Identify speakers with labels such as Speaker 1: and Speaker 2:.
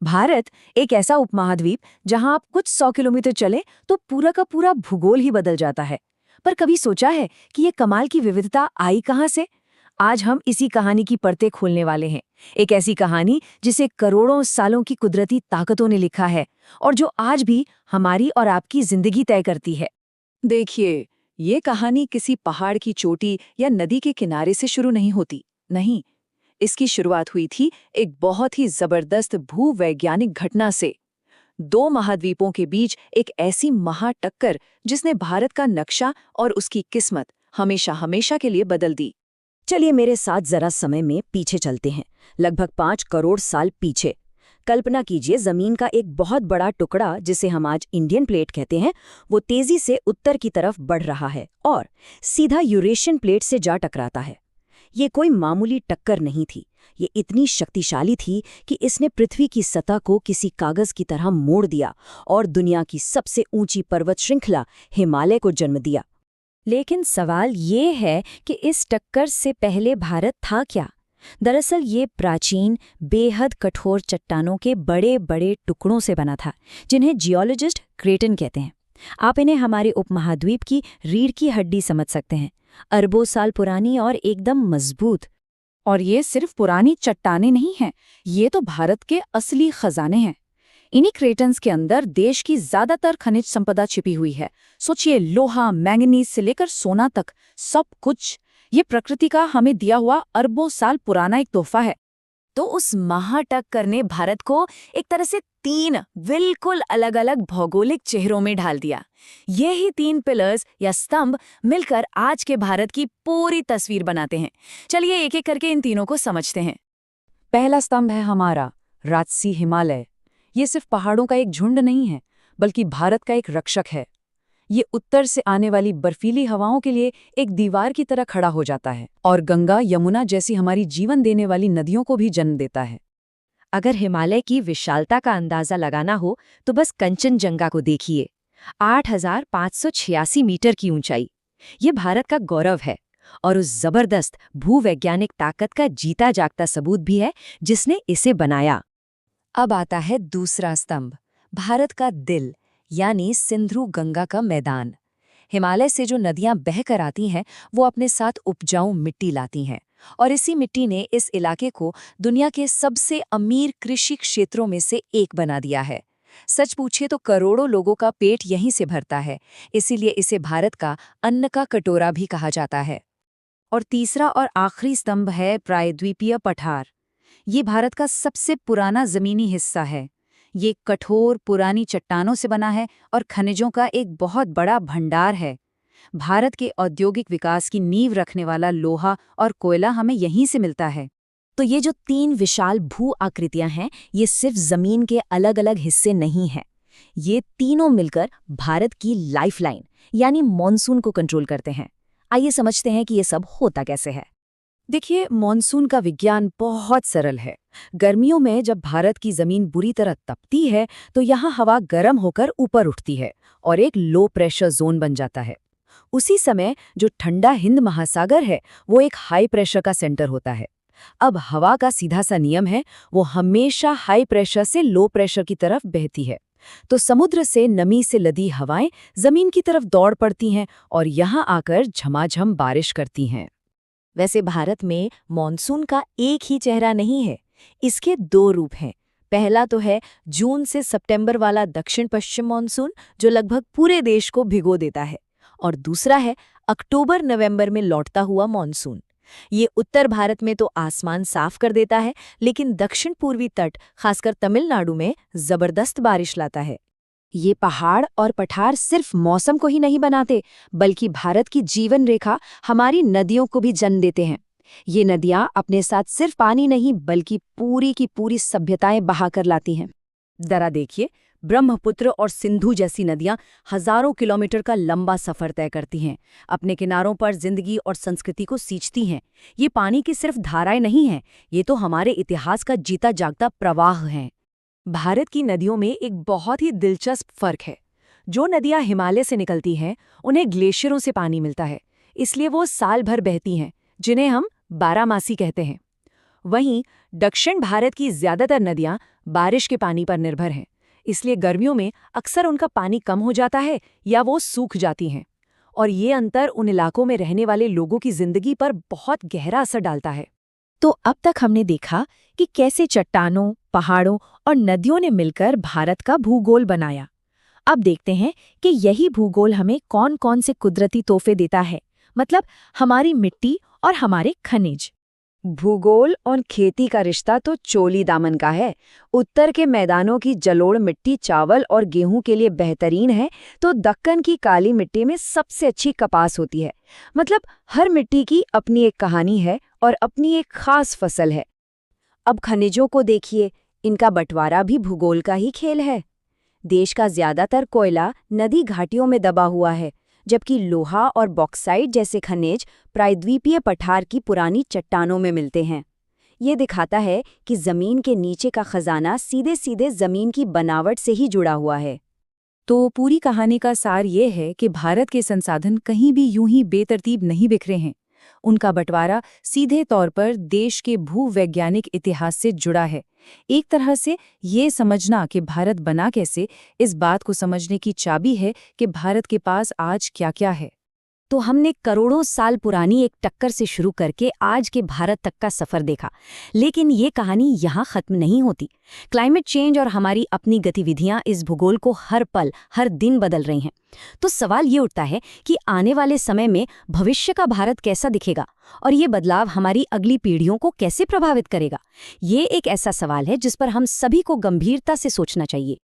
Speaker 1: भारत एक ऐसा उपमहाद्वीप जहां आप कुछ 100 किलोमीटर चले तो पूरा का पूरा भूगोल ही बदल जाता है। पर कभी सोचा है कि ये कमाल की विविधता आई कहां से? आज हम इसी कहानी की परतें खोलने वाले हैं। एक ऐसी कहानी जिसे करोड़ों सालों की कुदरती ताकतों ने लिखा है और जो आज भी हमारी और आपकी जिंदगी तय करती है।
Speaker 2: देखिए, ये कहानी किसी पहाड़ की चोटी या नदी के किनारे से शुरू नहीं होती। नहीं, इसकी शुरुआत हुई थी एक बहुत ही जबरदस्त भूवैज्ञानिक घटना से। दो महाद्वीपों के बीच एक ऐसी महाटक्कर जिसने भारत का नक्शा और उसकी किस्मत हमेशा हमेशा के लिए बदल दी।
Speaker 1: चलिए मेरे साथ जरा समय में पीछे चलते हैं, लगभग 5 करोड़ साल पीछे। कल्पना कीजिए, जमीन का एक बहुत बड़ा टुकड़ा जिसे हम आज इंडियन प्लेट कहते हैं, वो तेजी से उत्तर की तरफ बढ़ रहा है और सीधा यूरेशियन प्लेट से जा टकराता है। ये कोई मामूली टक्कर नहीं थी, ये इतनी शक्तिशाली थी कि इसने पृथ्वी की सतह को किसी कागज की तरह मोड़ दिया और दुनिया की सबसे ऊंची पर्वत श्रृंखला हिमालय को जन्म दिया। लेकिन सवाल ये है कि इस टक्कर से पहले भारत था क्या? दरअसल ये प्राचीन, बेहद कठोर चट्टानों के बड़े बड़े टुकड़ों से बना था, जिन्हें जियोलॉजिस्ट क्रेटन कहते हैं। आप इन्हें हमारे उपमहाद्वीप की रीढ़ की हड्डी समझ सकते हैं, अरबों साल पुरानी और एकदम मजबूत।
Speaker 2: और ये सिर्फ पुरानी चट्टानें नहीं हैं, ये तो भारत के असली खजाने हैं। इन्हीं क्रेटन्स के अंदर देश की ज्यादातर खनिज संपदा छिपी हुई है। सोचिए, लोहा, मैंगनीज से लेकर सोना तक, सब कुछ ये प्रकृति का हमें दिया हुआ अरबों साल पुराना एक तोहफा है।
Speaker 1: तो उस महाटक्कर ने भारत को एक तरह से 3 बिल्कुल अलग अलग भौगोलिक चेहरों में ढाल दिया। यही 3 पिलर्स या स्तंभ मिलकर आज के भारत की पूरी तस्वीर बनाते हैं। चलिए एक एक करके इन तीनों को समझते हैं।
Speaker 2: पहला स्तंभ है हमारा राजसी हिमालय। ये सिर्फ पहाड़ों का एक झुंड नहीं है, बल्कि भारत का एक रक्षक है। ये उत्तर से आने वाली बर्फीली हवाओं के लिए एक दीवार की तरह खड़ा हो जाता है और गंगा, यमुना जैसी हमारी जीवन देने वाली नदियों को भी जन्म देता है।
Speaker 1: अगर हिमालय की विशालता का अंदाजा लगाना हो तो बस कंचनजंगा को देखिए, 8,586 मीटर की ऊंचाई। ये भारत का गौरव है और उस जबरदस्त भूवैज्ञानिक ताकत का जीता जागता सबूत भी है जिसने इसे बनाया। अब आता है दूसरा स्तंभ, भारत का दिल यानी सिंधु गंगा का मैदान। हिमालय से जो नदियां बहकर आती हैं वो अपने साथ उपजाऊ मिट्टी लाती हैं और इसी मिट्टी ने इस इलाके को दुनिया के सबसे अमीर कृषि क्षेत्रों में से एक बना दिया है। सच पूछे तो करोड़ों लोगों का पेट यहीं से भरता है, इसीलिए इसे भारत का अन्न का कटोरा भी कहा जाता है। और तीसरा और आखिरी स्तंभ है प्रायद्वीपीय पठार। ये भारत का सबसे पुराना जमीनी हिस्सा है। ये कठोर पुरानी चट्टानों से बना है और खनिजों का एक बहुत बड़ा भंडार है। भारत के औद्योगिक विकास की नींव रखने वाला लोहा और कोयला हमें यहीं से मिलता है। तो ये जो 3 विशाल भू आकृतियां हैं, ये सिर्फ जमीन के अलग अलग हिस्से नहीं हैं। ये तीनों मिलकर भारत की लाइफलाइन यानी मॉनसून को कंट्रोल करते हैं। आइए समझते हैं कि ये सब होता कैसे है। देखिए, मॉनसून का विज्ञान बहुत सरल है। गर्मियों में जब भारत की जमीन बुरी तरह तपती है तो यहाँ हवा गर्म होकर ऊपर उठती है और एक लो प्रेशर जोन बन जाता है। उसी समय जो ठंडा हिंद महासागर है वो एक हाई प्रेशर का सेंटर होता है। अब हवा का सीधा सा नियम है, वो हमेशा हाई प्रेशर से लो प्रेशर की तरफ बहती है। तो समुद्र से नमी से लदी हवाएं जमीन की तरफ दौड़ पड़ती हैं और यहाँ आकर झमाझम बारिश करती हैं। वैसे भारत में मॉनसून का एक ही चेहरा नहीं है, इसके 2 रूप हैं। पहला तो है जून से सितंबर वाला दक्षिण पश्चिम मॉनसून, जो लगभग पूरे देश को भिगो देता है, और दूसरा है अक्टूबर नवंबर में लौटता हुआ मॉनसून। ये उत्तर भारत में तो आसमान साफ कर देता है, लेकिन दक्षिण पूर्वी तट, खासकर तमिलनाडु में जबरदस्त बारिश लाता है। ये पहाड़ और पठार सिर्फ मौसम को ही नहीं बनाते, बल्कि भारत की जीवन रेखा, हमारी नदियों को भी जन्म देते हैं। ये नदियां अपने साथ सिर्फ पानी नहीं बल्कि पूरी की पूरी सभ्यताएं बहाकर लाती हैं। जरा देखिए, ब्रह्मपुत्र और सिंधु जैसी नदियां हजारों किलोमीटर का लंबा सफर तय करती हैं, अपने किनारों पर जिंदगी और संस्कृति को सींचती हैं। ये पानी की सिर्फ धाराएं नहीं हैं, ये तो हमारे इतिहास का जीता जागता प्रवाह हैं। भारत की नदियों में एक बहुत ही दिलचस्प फर्क है। जो नदियां हिमालय से निकलती हैं उन्हें ग्लेशियरों से पानी मिलता है, इसलिए वो साल भर बहती हैं, जिन्हें हम बारहमासी कहते हैं।
Speaker 2: वहीं दक्षिण भारत की ज्यादातर नदियां बारिश के पानी पर निर्भर हैं, इसलिए गर्मियों में अक्सर उनका पानी कम हो जाता है या वो सूख जाती हैं। और ये अंतर उन इलाकों में रहने वाले लोगों की जिंदगी पर बहुत गहरा असर डालता है।
Speaker 1: तो अब तक हमने देखा कि कैसे चट्टानों, पहाड़ों और नदियों ने मिलकर भारत का भूगोल बनाया। अब देखते हैं कि यही भूगोल हमें कौन-कौन से कुदरती तोहफे देता है, मतलब हमारी मिट्टी और हमारे खनिज।
Speaker 2: भूगोल और खेती का रिश्ता तो चोली दामन का है। उत्तर के मैदानों की जलोढ़ मिट्टी चावल और गेहूं के लिए बेहतरीन है, तो दक्कन की काली मिट्टी में सबसे अच्छी कपास होती है। मतलब हर मिट्टी की अपनी एक कहानी है और अपनी एक खास फसल है। अब खनिजों को देखिए, इनका बंटवारा भी भूगोल का ही खेल है। देश का ज्यादातर कोयला नदी घाटियों में दबा हुआ है, जबकि लोहा और बॉक्साइट जैसे खनिज प्रायद्वीपीय पठार की पुरानी चट्टानों में मिलते हैं। ये दिखाता है कि जमीन के नीचे का खजाना सीधे सीधे जमीन की बनावट से ही जुड़ा हुआ है।
Speaker 1: तो पूरी कहानी का सार ये है कि भारत के संसाधन कहीं भी यूं ही बेतरतीब नहीं बिखरे हैं। उनका बंटवारा सीधे तौर पर देश के भूवैज्ञानिक इतिहास से जुड़ा है। एक तरह से ये समझना कि भारत बना कैसे, इस बात को समझने की चाबी है कि भारत के पास आज क्या-क्या है। तो हमने करोड़ों साल पुरानी एक टक्कर से शुरू करके आज के भारत तक का सफर देखा, लेकिन ये कहानी यहाँ खत्म नहीं होती। क्लाइमेट चेंज और हमारी अपनी गतिविधियाँ इस भूगोल को हर पल, हर दिन बदल रही हैं। तो सवाल ये उठता है कि आने वाले समय में भविष्य का भारत कैसा दिखेगा और ये बदलाव हमारी अगली पीढ़ियों को कैसे प्रभावित करेगा। ये एक ऐसा सवाल है जिस पर हम सभी को गंभीरता से सोचना चाहिए।